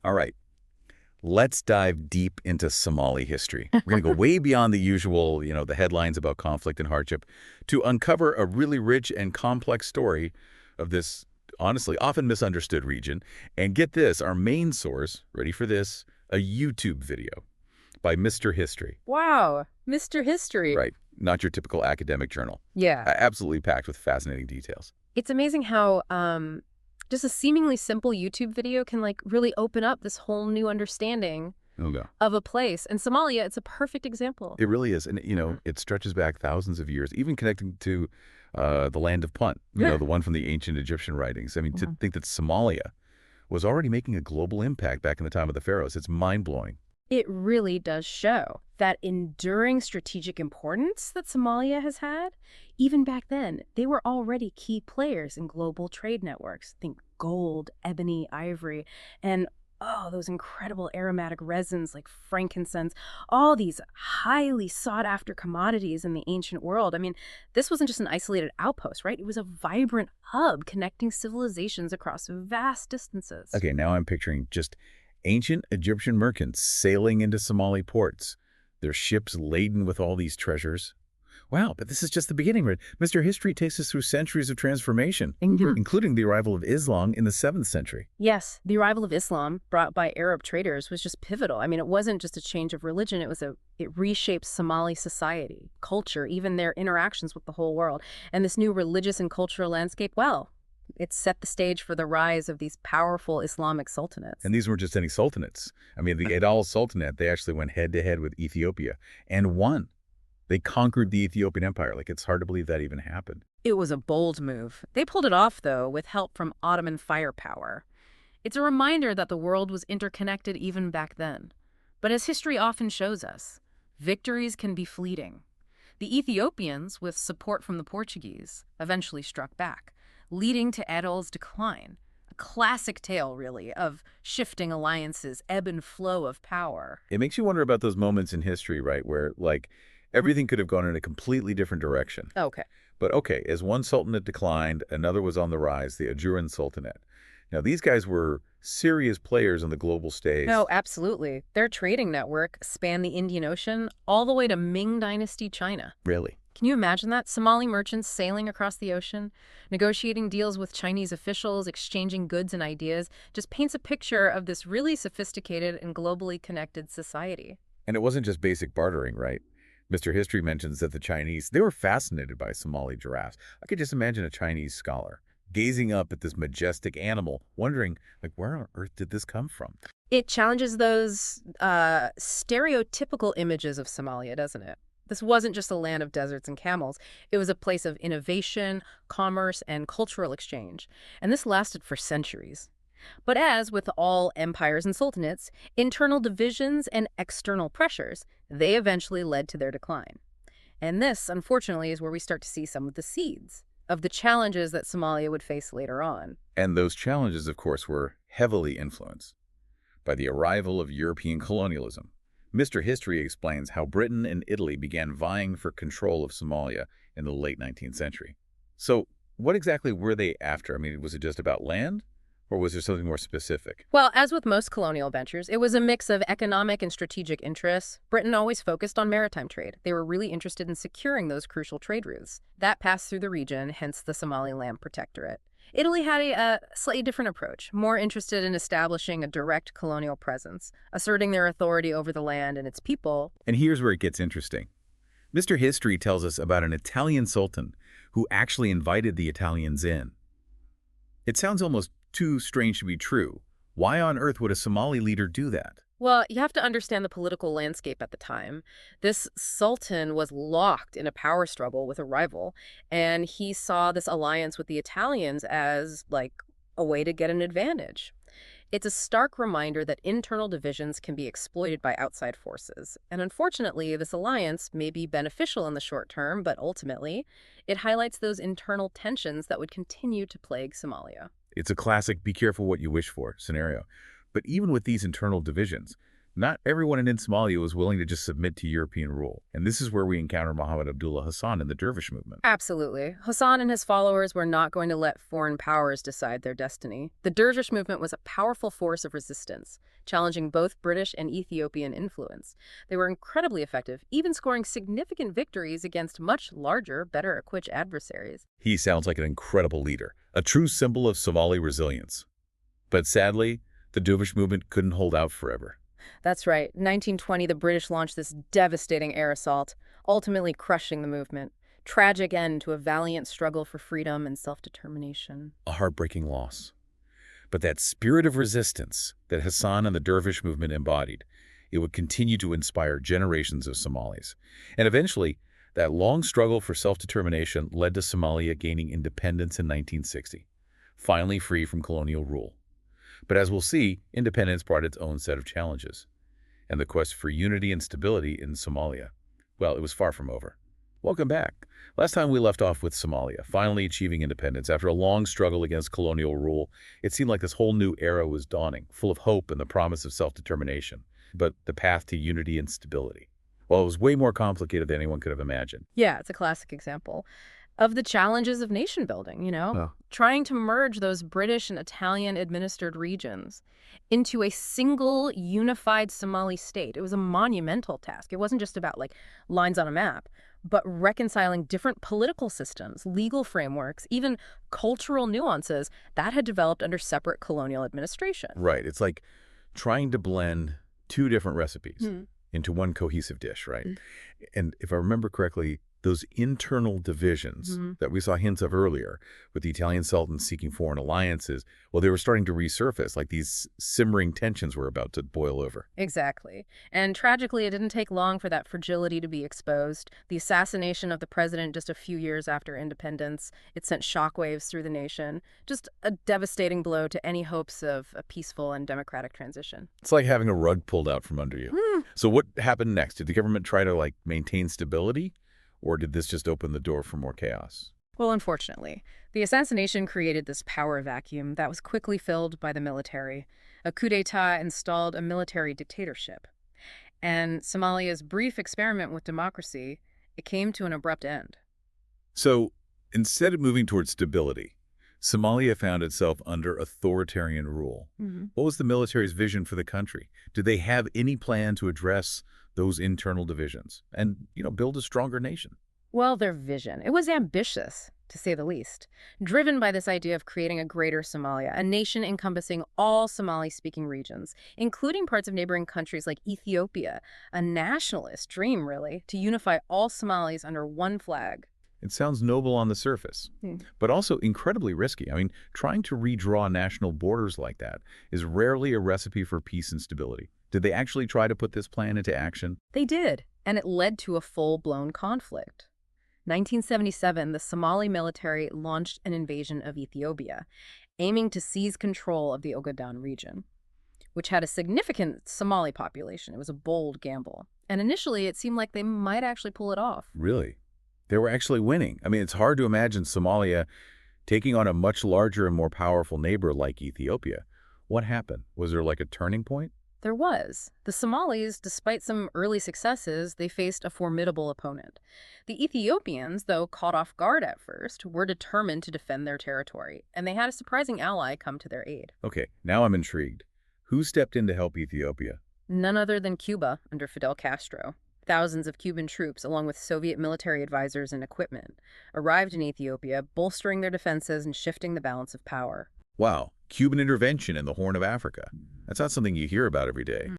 All right, let's dive deep into Somali history. We're going to go way beyond the usual, the headlines about conflict and hardship to uncover a really rich and complex story of this, honestly, often misunderstood region. And get this, our main source, ready for this, a YouTube video by Mr. History. Wow, Mr. History. Right, not your typical academic journal. Yeah. Absolutely packed with fascinating details. It's amazing how just a seemingly simple YouTube video can like really open up this whole new understanding Okay. of a place. And Somalia, it's a perfect example. It really is. And, it stretches back thousands of years, even connecting to the land of Punt, the one from the ancient Egyptian writings. I mean, to think that Somalia was already making a global impact back in the time of the pharaohs, it's mind-blowing. It really does show that enduring strategic importance that Somalia has had. Even back then, they were already key players in global trade networks. Think gold, ebony, ivory, and those incredible aromatic resins like frankincense, all these highly sought-after commodities in the ancient world. I mean, this wasn't just an isolated outpost, right? It was a vibrant hub connecting civilizations across vast distances. Okay, now I'm picturing just ancient Egyptian merchants sailing into Somali ports, their ships laden with all these treasures. Wow, but this is just the beginning, right? Mr. History takes us through centuries of transformation, including the arrival of Islam in the 7th century. Yes, the arrival of Islam brought by Arab traders was just pivotal. I mean, it wasn't just a change of religion, it reshaped Somali society, culture, even their interactions with the whole world. And this new religious and cultural landscape, well, it set the stage for the rise of these powerful Islamic sultanates. And these weren't just any sultanates. I mean, the Adal Sultanate, they actually went head-to-head with Ethiopia and won. They conquered the Ethiopian Empire. Like, it's hard to believe that even happened. It was a bold move. They pulled it off, though, with help from Ottoman firepower. It's a reminder that the world was interconnected even back then. But as history often shows us, victories can be fleeting. The Ethiopians, with support from the Portuguese, eventually struck back, leading to Adal's decline. A classic tale, really, of shifting alliances, ebb and flow of power. It makes you wonder about those moments in history, right, where, like, everything could have gone in a completely different direction. Okay. But okay, as one sultanate declined, another was on the rise, the Ajuran Sultanate. Now, these guys were serious players on the global stage. No, absolutely. Their trading network spanned the Indian Ocean all the way to Ming Dynasty China. Really? Can you imagine that? Somali merchants sailing across the ocean, negotiating deals with Chinese officials, exchanging goods and ideas, just paints a picture of this really sophisticated and globally connected society. And it wasn't just basic bartering, right? Mr. History mentions that the Chinese, they were fascinated by Somali giraffes. I could just imagine a Chinese scholar gazing up at this majestic animal, wondering, like, where on earth did this come from? It challenges those stereotypical images of Somalia, doesn't it? This wasn't just a land of deserts and camels. It was a place of innovation, commerce, and cultural exchange. And this lasted for centuries. But as with all empires and sultanates, internal divisions and external pressures, they eventually led to their decline. And this, unfortunately, is where we start to see some of the seeds of the challenges that Somalia would face later on. And those challenges, of course, were heavily influenced by the arrival of European colonialism. Mr. History explains how Britain and Italy began vying for control of Somalia in the late 19th century. So what exactly were they after? I mean, was it just about land? Or was there something more specific? Well, as with most colonial ventures, it was a mix of economic and strategic interests. Britain always focused on maritime trade. They were really interested in securing those crucial trade routes. That passed through the region, hence the Somaliland Protectorate. Italy had a slightly different approach, more interested in establishing a direct colonial presence, asserting their authority over the land and its people. And here's where it gets interesting. Mr. History tells us about an Italian sultan who actually invited the Italians in. It sounds almost too strange to be true. Why on earth would a Somali leader do that? Well, you have to understand the political landscape at the time. This sultan was locked in a power struggle with a rival, and he saw this alliance with the Italians as, like, a way to get an advantage. It's a stark reminder that internal divisions can be exploited by outside forces. And unfortunately, this alliance may be beneficial in the short term, but ultimately, it highlights those internal tensions that would continue to plague Somalia. It's a classic be careful what you wish for scenario. But even with these internal divisions, Not everyone in Somalia was willing to just submit to European rule. And this is where we encounter Muhammad Abdullah Hassan and the Dervish movement. Absolutely. Hassan and his followers were not going to let foreign powers decide their destiny. The Dervish movement was a powerful force of resistance, challenging both British and Ethiopian influence. They were incredibly effective, even scoring significant victories against much larger, better-equipped adversaries. He sounds like an incredible leader, a true symbol of Somali resilience. But sadly, the Dervish movement couldn't hold out forever. That's right. In 1920, the British launched this devastating air assault, ultimately crushing the movement. Tragic end to a valiant struggle for freedom and self-determination. A heartbreaking loss. But that spirit of resistance that Hassan and the Dervish movement embodied, it would continue to inspire generations of Somalis. And eventually, that long struggle for self-determination led to Somalia gaining independence in 1960, finally free from colonial rule. But as we'll see, independence brought its own set of challenges. And the quest for unity and stability in Somalia, well, it was far from over. Welcome back. Last time we left off with Somalia, finally achieving independence. After a long struggle against colonial rule, it seemed like this whole new era was dawning, full of hope and the promise of self-determination. But the path to unity and stability, well, it was way more complicated than anyone could have imagined. Yeah, it's a classic example of the challenges of nation building, trying to merge those British and Italian-administered regions into a single unified Somali state. It was a monumental task. It wasn't just about lines on a map, but reconciling different political systems, legal frameworks, even cultural nuances that had developed under separate colonial administration. Right. It's like trying to blend two different recipes into one cohesive dish, right? And if I remember correctly, those internal divisions that we saw hints of earlier with the Italian sultans seeking foreign alliances, well, they were starting to resurface, like these simmering tensions were about to boil over. Exactly. And tragically, it didn't take long for that fragility to be exposed. The assassination of the president just a few years after independence, it sent shockwaves through the nation. Just a devastating blow to any hopes of a peaceful and democratic transition. It's like having a rug pulled out from under you. So what happened next? Did the government try to maintain stability? Or did this just open the door for more chaos? Well, unfortunately, the assassination created this power vacuum that was quickly filled by the military. A coup d'etat installed a military dictatorship. And Somalia's brief experiment with democracy, it came to an abrupt end. So instead of moving towards stability, Somalia found itself under authoritarian rule. What was the military's vision for the country? Did they have any plan to address those internal divisions and, build a stronger nation? Well, their vision, it was ambitious, to say the least, driven by this idea of creating a greater Somalia, a nation encompassing all Somali-speaking regions, including parts of neighboring countries like Ethiopia, a nationalist dream, really, to unify all Somalis under one flag. It sounds noble on the surface, but also incredibly risky. I mean, trying to redraw national borders like that is rarely a recipe for peace and stability. Did they actually try to put this plan into action? They did, and it led to a full-blown conflict. 1977, the Somali military launched an invasion of Ethiopia, aiming to seize control of the Ogaden region, which had a significant Somali population. It was a bold gamble. And initially, it seemed like they might actually pull it off. Really? They were actually winning. I mean, it's hard to imagine Somalia taking on a much larger and more powerful neighbor like Ethiopia. What happened? Was there a turning point? There was. The Somalis, despite some early successes, they faced a formidable opponent. The Ethiopians, though caught off guard at first, were determined to defend their territory, and they had a surprising ally come to their aid. Okay, now I'm intrigued. Who stepped in to help Ethiopia? None other than Cuba under Fidel Castro. Thousands of Cuban troops, along with Soviet military advisors and equipment, arrived in Ethiopia, bolstering their defenses and shifting the balance of power. Wow, Cuban intervention in the Horn of Africa. That's not something you hear about every day.